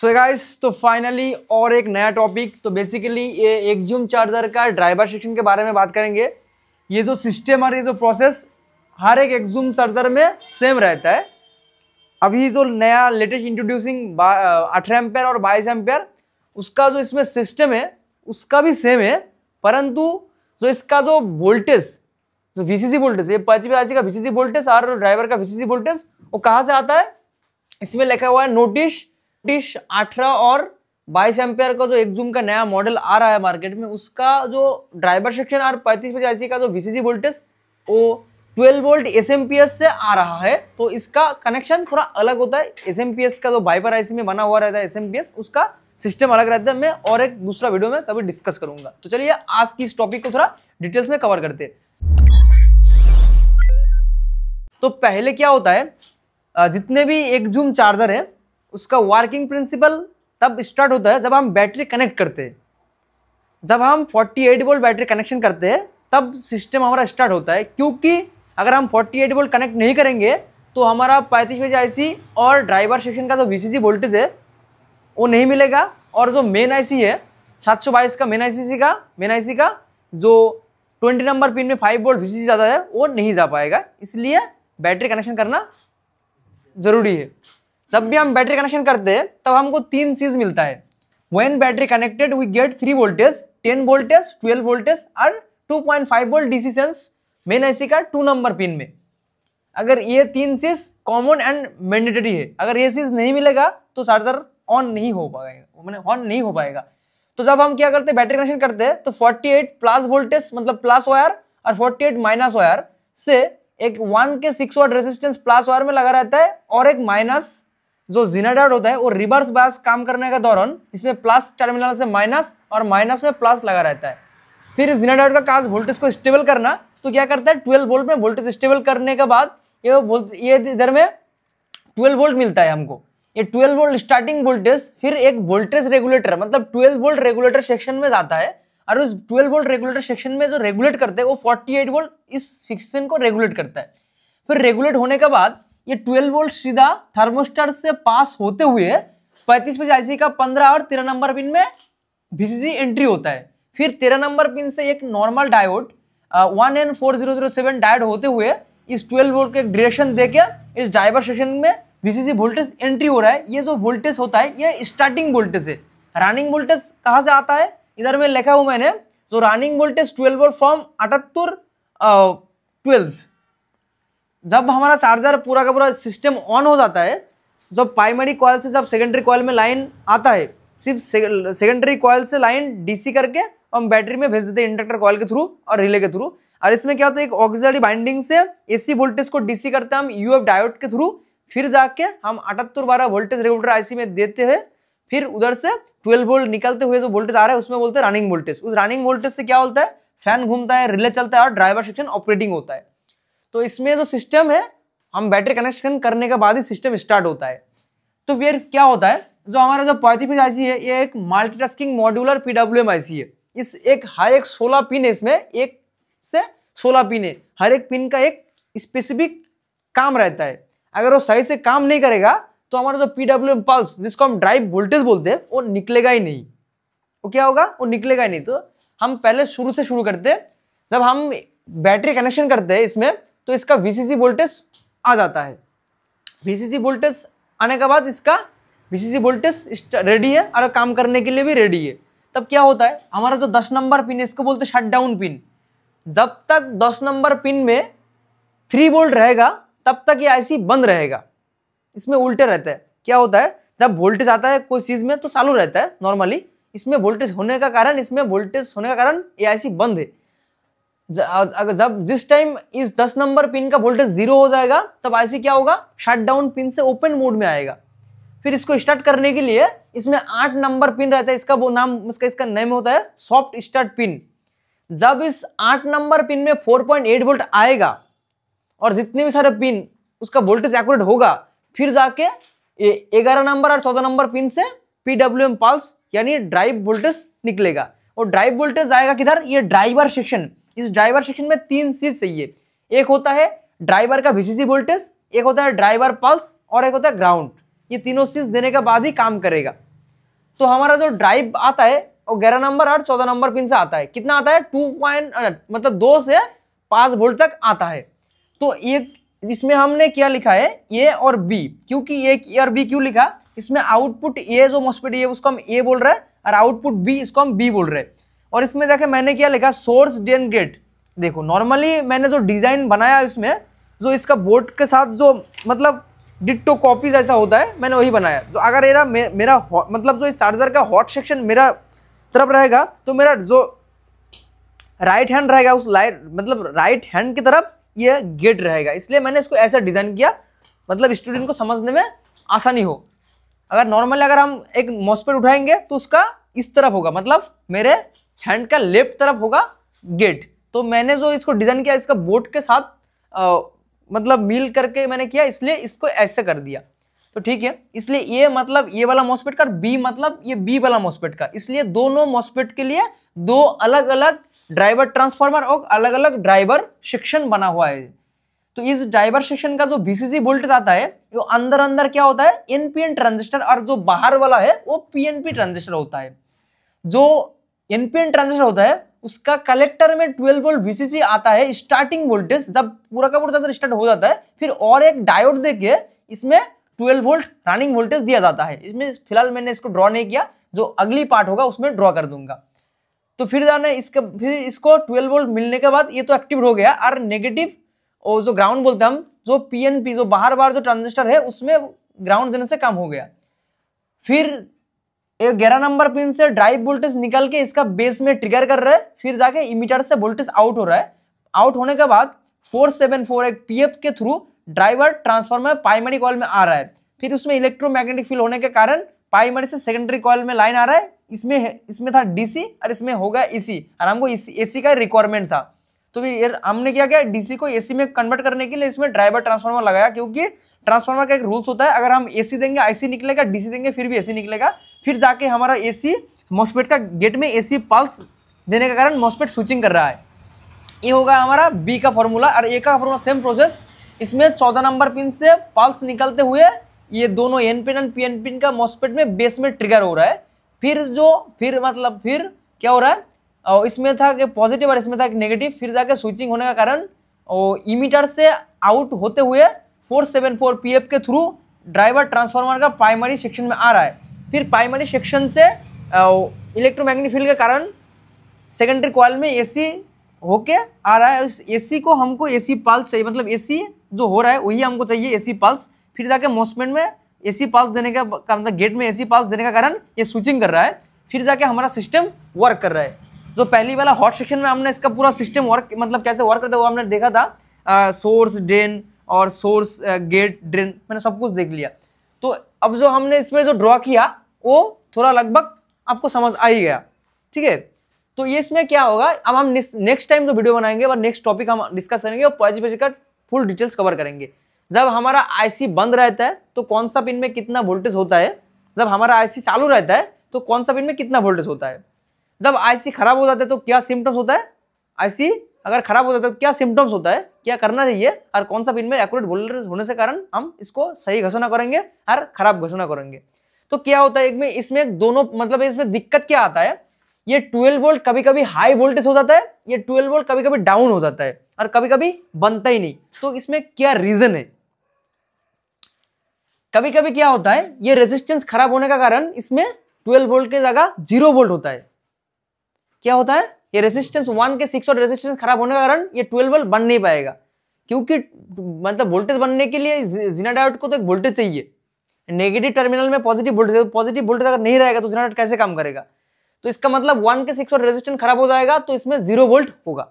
So guys, तो finally और एक नया टॉपिक। तो बेसिकली ये एक्जियूम चार्जर का ड्राइवर सेक्शन के बारे में बात करेंगे। ये जो सिस्टम और ये जो प्रोसेस हर एक एक्जियूम चार्जर में सेम रहता है। अभी जो नया लेटेस्ट इंट्रोड्यूसिंग 18 एम्पेयर और 22 एम्पेयर उसका जो इसमें सिस्टम है उसका भी सेम है, परंतु जो इसका जो वोल्टेज, जो VCC वोल्टेज, ये 3580 का VCC वोल्टेज और ड्राइवर का VCC वोल्टेज वो कहाँ से आता है, इसमें लिखा हुआ है नोटिस 18 और 22 एम्पेयर का जो एक्जियूम का नया मॉडल आ रहा है मार्केट में, उसका जो ड्राइवर सेक्शन और 3580 का जो VCC वोल्टेज वो 12 वोल्ट SMPS से आ रहा है। तो इसका कनेक्शन थोड़ा अलग होता है। SMPS का जो वाइपर IC में बना हुआ रहता है SMPS, उसका सिस्टम अलग रहता है। मैं और एक दूसरा वीडियो में कभी डिस्कस करूंगा। तो चलिए आज की इस टॉपिक को थोड़ा डिटेल्स में कवर करते हैं। तो पहले क्या होता है, जितने भी एक्जियूम चार्जर है उसका वर्किंग प्रिंसिपल तब स्टार्ट होता है जब हम बैटरी कनेक्ट करते हैं। जब हम 48 वोल्ट बैटरी कनेक्शन करते हैं तब सिस्टम हमारा स्टार्ट होता है, क्योंकि अगर हम 48 वोल्ट कनेक्ट नहीं करेंगे तो हमारा 3580 IC और ड्राइवर सेक्शन का जो VCC वोल्टेज है वो नहीं मिलेगा, और जो मेन IC है 722 का मेन IC का जो 20 नंबर पिन में 5 वोल्ट VCC जाता है वो नहीं जा पाएगा। इसलिए बैटरी कनेक्शन करना जरूरी है। जब भी हम बैटरी कनेक्शन करते हैं तब हमको 3 चीज मिलता है। When battery connected we get 3 voltage, 10 voltage, 12 voltage और 2.5 volt DC sense main IC का 2 नंबर पिन में। अगर ये 3 चीज कॉमन एंड मैंडेटरी है, अगर ये चीज नहीं मिलेगा तो चार्जर ऑन नहीं हो पाएगा। तो जब हम क्या करते हैं, बैटरी कनेक्शन करते हैं तो 48 प्लस वोल्टेज मतलब प्लस वायर और 48 माइनस वायर से एक 1 के 6 वाट रेजिस्टेंस प्लस वायर में लगा रहता है, और एक माइनस जो जीनाडाउट होता है वो रिवर्स बायस काम करने के दौरान इसमें प्लस टर्मिनल से माइनस और माइनस में प्लस लगा रहता है। फिर जीनाडाउट का काम वोल्टेज को स्टेबल करना, तो क्या करता है 12 वोल्ट में वोल्टेज स्टेबल करने के बाद ये इधर में 12 वोल्ट मिलता है हमको। ये 12 वोल्ट स्टार्टिंग वोल्टेज फिर एक वोल्टेज रेगुलेटर मतलब 12 वोल्ट रेगुलेटर सेक्शन में जाता है, और उस 12 वोल्ट रेगुलेटर सेक्शन में जो रेगुलेट करते हैं वो 48 वोल्ट इस सेक्शन को रेगुलेट करता है। फिर रेगुलेट होने के बाद ये 12 वोल्ट सीधा थर्मोस्टर से पास होते हुए 3550 IC का 15 और 13 नंबर पिन में VCC एंट्री होता है। फिर 13 नंबर पिन से एक नॉर्मल डायोड 1N4007 डायोड होते हुए इस 12 वोल्ट के डायरेक्शन देके इस ड्राइवर सेक्शन में VCC वोल्टेज एंट्री हो रहा है। ये जो वोल्टेज होता है ये स्टार्टिंग वोल्टेज है। रनिंग वोल्टेज कहाँ से आता है, इधर में लिखा हूं मैंने, जो रनिंग वोल्टेज 12 वोल्ट फ्रॉम 78 12। जब हमारा चार्जर पूरा का पूरा सिस्टम ऑन हो जाता है, जब प्राइमरी कॉइल से जब सेकेंडरी कॉइल में लाइन आता है, सिर्फ सेकेंडरी कॉइल से लाइन DC करके हम बैटरी में भेज देते हैं इंडक्टर कॉइल के थ्रू और रिले के थ्रू। और इसमें क्या होता है, एक ऑक्सिलरी बाइंडिंग से AC वोल्टेज को DC करते हैं हम UF डायोड के थ्रू, फिर जाके हम 7812 वोल्टेज रेगुलेटर IC में देते हैं। फिर उधर से 12 वोल्ट निकलते हुए जो वोल्टेज आ रहा है उसमें बोलते हैं रनिंग वोल्टेज। उस रनिंग वोल्टेज से क्या होता है, फैन घूमता है, रिले चलता है और ड्राइवर सेक्शन ऑपरेटिंग होता है। तो इसमें जो सिस्टम है, हम बैटरी कनेक्शन करने के बाद ही सिस्टम स्टार्ट होता है। तो फिर क्या होता है, जो हमारा जो 3550 IC है ये एक मल्टीटास्किंग मॉड्यूलर PWM IC है। इस एक हर एक 16 पिन है, इसमें 1 से 16 पिन है। हर एक पिन का एक स्पेसिफिक काम रहता है। अगर वो सही से काम नहीं करेगा तो हमारा जो PWM पल्स, जिसको हम ड्राइव वोल्टेज बोलते हैं, वो निकलेगा ही नहीं। वो क्या होगा, वो निकलेगा ही नहीं। तो हम पहले शुरू से शुरू करते हैं। जब हम बैटरी कनेक्शन करते हैं इसमें तो इसका VCC वोल्टेज आ जाता है। VCC वोल्टेज आने के बाद इसका VCC वोल्टेज रेडी है और काम करने के लिए भी रेडी है। तब क्या होता है, हमारा जो 10 नंबर पिन है इसको बोलते हैं शट डाउन पिन। जब तक 10 नंबर पिन में 3 वोल्ट रहेगा तब तक ये IC बंद रहेगा। इसमें उल्टे रहता है। क्या होता है, जब वोल्टेज आता है कोई चीज में तो चालू रहता है नॉर्मली, इसमें वोल्टेज होने का कारण ये IC बंद है। जब जिस टाइम इस 10 नंबर पिन का वोल्टेज 0 हो जाएगा तब IC क्या होगा, शट डाउन पिन से ओपन मोड में आएगा। फिर इसको स्टार्ट करने के लिए इसमें 8 नंबर पिन रहता है, इसका नेम होता है सॉफ्ट स्टार्ट पिन। जब इस 8 नंबर पिन में 4.8 वोल्ट आएगा और जितने भी सारे पिन उसका वोल्टेज एक्यूरेट होगा, फिर जाके 11 नंबर और 14 नंबर पिन से PWM पल्स यानी ड्राइव वोल्टेज निकलेगा। और ड्राइव वोल्टेज आएगा किधर, ये ड्राइवर सेक्शन। इस ड्राइवर सेक्शन में 3 चीज चाहिए। एक होता है ड्राइवर का VCC वोल्टेज, एक होता है ड्राइवर पल्स और एक होता है ग्राउंड। ये तीनों चीज देने के बाद ही काम करेगा। तो हमारा जो ड्राइव आता है वो 11 नंबर और 14 नंबर पिन से आता है। कितना आता है? मतलब 2 से 5 वोल्ट तक आता है। तो एक इसमें हमने क्या लिखा है, ए और बी, क्योंकि एक ए और बी क्यों लिखा, इसमें आउटपुट ए जो मॉस्फेट है उसको हम ए बोल रहे हैं और आउटपुट बी इसको हम बी बोल रहे हैं। और इसमें देखे मैंने क्या लिखा, सोर्स ड्रेन गेट। देखो नॉर्मली मैंने जो डिजाइन बनाया इसमें, जो इसका बोर्ड के साथ जो मतलब डिट्टो कॉपी जैसा होता है, मैंने वही बनाया। जो अगर मेरा मतलब जो इस चार्जर का हॉट सेक्शन मेरा तरफ रहेगा तो मेरा जो राइट हैंड रहेगा उस मतलब राइट हैंड की तरफ ये गेट रहेगा, इसलिए मैंने इसको ऐसा डिजाइन किया, मतलब स्टूडेंट को समझने में आसानी हो। अगर नॉर्मली अगर हम एक मॉस्फेट उठाएंगे तो उसका इस तरफ होगा, मतलब मेरे हैंड का लेफ्ट तरफ होगा गेट। तो मैंने जो इसको डिजाइन किया इसका बोर्ड के साथ मतलब मिल करके मैंने किया, इसलिए इसको ऐसे कर दिया। तो ठीक है, इसलिए ये मतलब ये वाला मॉस्फेट का, बी मतलब ये बी वाला मॉस्फेट का, इसलिए दोनों मॉस्फेट के लिए दो अलग अलग ड्राइवर ट्रांसफार्मर और अलग अलग ड्राइवर सेक्शन बना हुआ है। तो इस ड्राइवर सेक्शन का जो वीसीसी वोल्टेज आता है वो अंदर अंदर क्या होता है, एनपीएन ट्रांजिस्टर, और जो बाहर वाला है वो पीएनपी ट्रांजिस्टर होता है। जो एनपीएन ट्रांजिस्टर होता है उसका कलेक्टर में 12 वोल्ट वीसीसी आता है स्टार्टिंग वोल्टेज, जब पूरा का पूरा स्टार्ट हो जाता है, फिर और एक डायोड देके इसमें 12 वोल्ट रनिंग वोल्टेज दिया जाता है। इसमें फिलहाल मैंने इसको ड्रॉ नहीं किया, जो अगली पार्ट होगा उसमें ड्रॉ कर दूंगा। तो फिर इसको 12 वोल्ट मिलने के बाद ये तो एक्टिव हो गया, और नेगेटिव और जो ग्राउंड बोलते हैं हम, जो पीएनपी जो बाहर जो ट्रांजिस्टर है उसमें ग्राउंड देने से कम हो गया। फिर 11 नंबर पिन से ड्राइव वोल्टेज निकल के इसका बेस में ट्रिगर कर रहा है, फिर जाके इमीटर से वोल्टेज आउट हो रहा है। आउट होने के बाद 474 एक पीएफ के through driver transformer primary coil में आ रहा है। फिर उसमें इलेक्ट्रोमैग्नेटिक फील्ड होने के कारण प्राइमरी से सेकेंडरी कॉइल में लाइन आ रहा है। इसमें था डीसी और इसमें होगा एसी, और हमको एसी का रिक्वायरमेंट था। तो फिर हमने क्या किया, डीसी को एसी में कन्वर्ट करने के लिए इसमें ड्राइवर ट्रांसफार्मर लगाया, क्योंकि ट्रांसफार्मर का एक रूल्स होता है, अगर हम एसी देंगे आईसी निकलेगा, डीसी देंगे फिर भी एसी निकलेगा। फिर जाके हमारा एसी मॉस्फेट का गेट में एसी पल्स देने के कारण मॉस्फेट स्विचिंग कर रहा है। ये होगा हमारा बी का फॉर्मूला। और ए का फॉर्मूला सेम प्रोसेस, इसमें 14 नंबर पिन से पल्स निकलते हुए ये दोनों एन पिन और पी एन पिन का मॉस्फेट में बेस में ट्रिगर हो रहा है। फिर क्या हो रहा है, और इसमें था कि पॉजिटिव और इसमें था कि नेगेटिव, फिर जाके स्विचिंग होने का कारण इमीटर से आउट होते हुए 474 पीएफ के थ्रू ड्राइवर ट्रांसफार्मर का प्राइमरी सेक्शन में आ रहा है। फिर प्राइमरी सेक्शन से इलेक्ट्रोमैग्नेटिक फील्ड के कारण सेकेंडरी कॉइल में एसी होके आ रहा है। उस एसी को हमको एसी पल्स चाहिए, मतलब एसी जो हो रहा है वही हमको चाहिए, एसी पल्स। फिर जाके मॉस्फेट में एसी पल्स देने का मतलब गेट में एसी पल्स देने का कारण ये स्विचिंग कर रहा है। फिर जाके हमारा सिस्टम वर्क कर रहा है। जो पहली वाला हॉट सेक्शन में हमने इसका पूरा सिस्टम वर्क मतलब कैसे वर्क करता है वो हमने देखा था, सोर्स ड्रेन और सोर्स गेट ड्रेन, मैंने सब कुछ देख लिया। तो अब जो हमने इसमें जो ड्रॉ किया वो थोड़ा लगभग आपको समझ आ ही गया, ठीक है। तो ये इसमें क्या होगा, अब हम नेक्स्ट टाइम जो वीडियो बनाएंगे और नेक्स्ट टॉपिक हम डिस्कस करेंगे और पॉजिटिव का फुल डिटेल्स कवर करेंगे। जब हमारा आईसी बंद रहता है तो कौन सा पिन में कितना वोल्टेज होता है, जब हमारा आईसी चालू रहता है तो कौन सा पिन में कितना वोल्टेज होता है, जब आईसी खराब हो जाता है तो क्या सिम्टम्स होता है, आईसी अगर खराब हो जाता है तो क्या सिम्टम्स होता है, क्या करना चाहिए, और कौन सा पिन में एक्यूरेट वोल्टेज होने से कारण हम इसको सही घोषणा करेंगे और खराब घोषणा करेंगे। तो क्या होता है इसमें दोनों मतलब इसमें दिक्कत क्या आता है, ये 12 वोल्ट कभी कभी हाई वोल्टेज हो जाता है, ये 12 वोल्ट कभी कभी डाउन हो जाता है और कभी कभी बनता ही नहीं। तो इसमें क्या रीजन है, कभी कभी क्या होता है ये रेजिस्टेंस खराब होने का कारण इसमें 12 वोल्ट की जगह 0 वोल्ट होता है। क्या होता है, ये रेजिस्टेंस 1 के 6 और रेजिस्टेंस खराब होने का कारण ये 12 वोल्ट बन नहीं पाएगा, क्योंकि मतलब वोल्टेज बनने के लिए जीना डायोड को तो एक वोल्टेज चाहिए, नेगेटिव टर्मिनल में पॉजिटिव वोल्टेज अगर नहीं रहेगा तो जीना डायोड कैसे काम करेगा। तो इसका मतलब 1 के 6 और रेजिस्टेंस खराब हो जाएगा तो इसमें 0 वोल्ट होगा।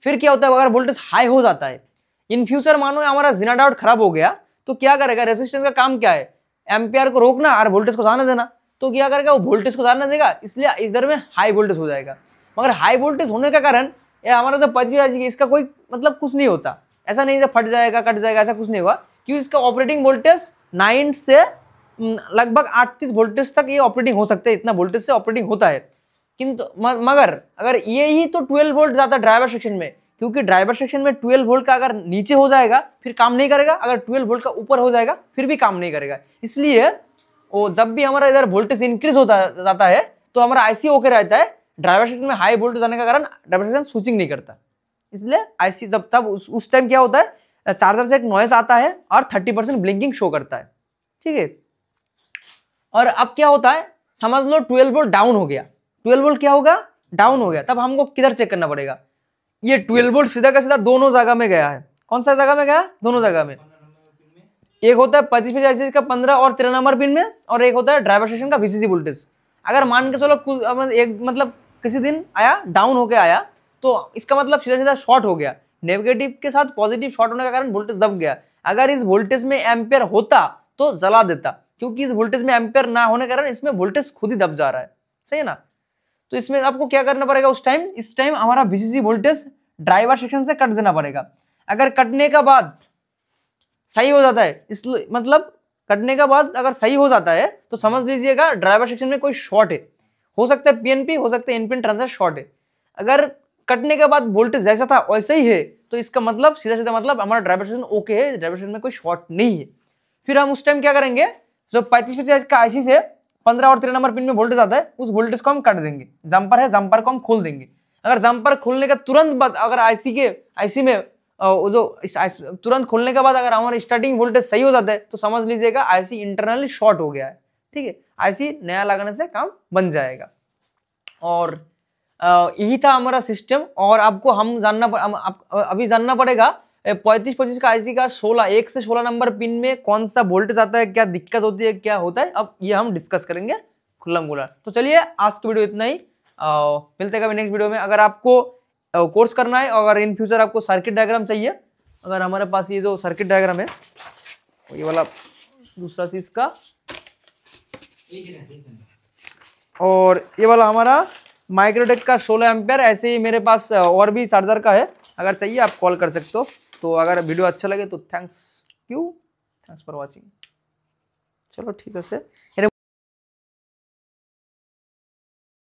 फिर क्या होता है, अगर वोल्टेज हाई हो जाता है, इन फ्यूचर मानो हमारा जीना डायोड खराब हो गया तो क्या करेगा, रेजिस्टेंस का काम क्या है, एम्पियर को रोकना और वोल्टेज को जाने देना। तो क्या करेगा, वो वोल्टेज को जाने देगा, इसलिए इधर में हाई वोल्टेज हो जाएगा। मगर हाई वोल्टेज होने के कारण ये हमारा जो पॉजिटिव इसका कोई मतलब कुछ नहीं होता, ऐसा नहीं है फट जाएगा कट जाएगा, ऐसा कुछ नहीं होगा, क्योंकि इसका ऑपरेटिंग वोल्टेज 9 से लगभग 38 वोल्टेज तक ये ऑपरेटिंग हो सकते हैं, इतना वोल्टेज से ऑपरेटिंग होता है। किंतु मगर अगर ये ही तो 12 वोल्ट जाता है ड्राइवर सेक्शन में, क्योंकि ड्राइवर सेक्शन में 12 वोल्ट का अगर नीचे हो जाएगा फिर काम नहीं करेगा, अगर 12 वोल्ट का ऊपर हो जाएगा फिर भी काम नहीं करेगा। इसलिए वो जब भी हमारा इधर वोल्टेज इंक्रीज होता जाता है तो हमारा आईसी ओके रहता है, ड्राइवर सेक्शन में हाई वोल्टेज आने का कारण ड्राइवर सेक्शन स्विचिंग नहीं करता। इसलिए आईसी जब तब उस टाइम क्या होता है, चार्जर से एक नॉइस आता है और 30% ब्लिंकिंग शो करता है, ठीक है। और अब क्या होता है, समझ लो 12 वोल्ट डाउन हो गया, 12 वोल्ट क्या होगा, डाउन हो गया, तब हमको किधर चेक करना पड़ेगा, ये 12 वोल्ट सीधा का सीधा दोनों जगह में गया है। कौन सा जगह में गया, दोनों जगह में। एक होता है 35 आईसी का 15 और 13 नंबर पिन में, और एक होता है ड्राइवर स्टेशन का वीसीसी वोल्टेज। अगर मान के चलो एक मतलब किसी दिन आया डाउन होके आया, तो इसका मतलब सीधा सीधा शॉर्ट हो गया, नेगेटिव के साथ पॉजिटिव शॉर्ट होने का कारण वोल्टेज दब गया। अगर इस वोल्टेज में एम्पेयर होता तो जला देता, क्योंकि इस वोल्टेज में एम्पेयर ना होने के कारण इसमें वोल्टेज खुद ही दब जा रहा है, सही है ना। तो इसमें आपको क्या करना पड़ेगा, इस टाइम हमारा वीसीसी वोल्टेज ड्राइवर सेक्शन से कट देना पड़ेगा। अगर कटने का बाद सही हो जाता है, इस मतलब कटने का बाद अगर सही हो जाता है तो समझ लीजिएगा ड्राइवर सेक्शन में कोई शॉर्ट है, हो सकता है पीएनपी, हो सकता है एनपिन ट्रांजिस्टर शॉर्ट है। अगर कटने के बाद वोल्टेज जैसा था वैसे ही है तो इसका मतलब सीधा सीधा मतलब हमारा ड्राइवर सेक्शन ओके है, ड्राइवर सेक्शन में कोई शॉर्ट नहीं है। फिर हम उस टाइम क्या करेंगे, जो 35 का आईसी से 15 और 13 नंबर पिन में वोल्टेज आता है, उस वोल्टेज को हम काट देंगे। जंपर है, जंपर को हम खोल देंगे। अगर जंपर खोलने का तुरंत बाद अगर आईसी में तुरंत खोलने के बाद अगर हमारा स्टार्टिंग वोल्टेज सही हो जाता है तो समझ लीजिएगा आईसी इंटरनली शॉर्ट हो गया है, ठीक है। आईसी नया लगाने से काम बन जाएगा। और यही था हमारा सिस्टम। और आपको अभी जानना पड़ेगा 35 का आईसी का 1 से 16 नंबर पिन में कौन सा वोल्टेज आता है, क्या दिक्कत होती है, क्या होता है, अब ये हम डिस्कस करेंगे खुल्लम खुल्ला। तो चलिए आज की वीडियो इतना ही, मिलते हैं कभी नेक्स्ट वीडियो में। अगर आपको कोर्स करना है, अगर इन फ्यूचर आपको सर्किट डायग्राम चाहिए, अगर हमारे पास ये जो सर्किट डायग्राम है, ये वाला दूसरा चीज का, और ये वाला हमारा माइक्रोटेक का 16 एम्पियर, ऐसे ही मेरे पास और भी चार्जर का है, अगर चाहिए आप कॉल कर सकते हो। तो अगर वीडियो अच्छा लगे तो थैंक्स फॉर वॉचिंग। चलो ठीक है से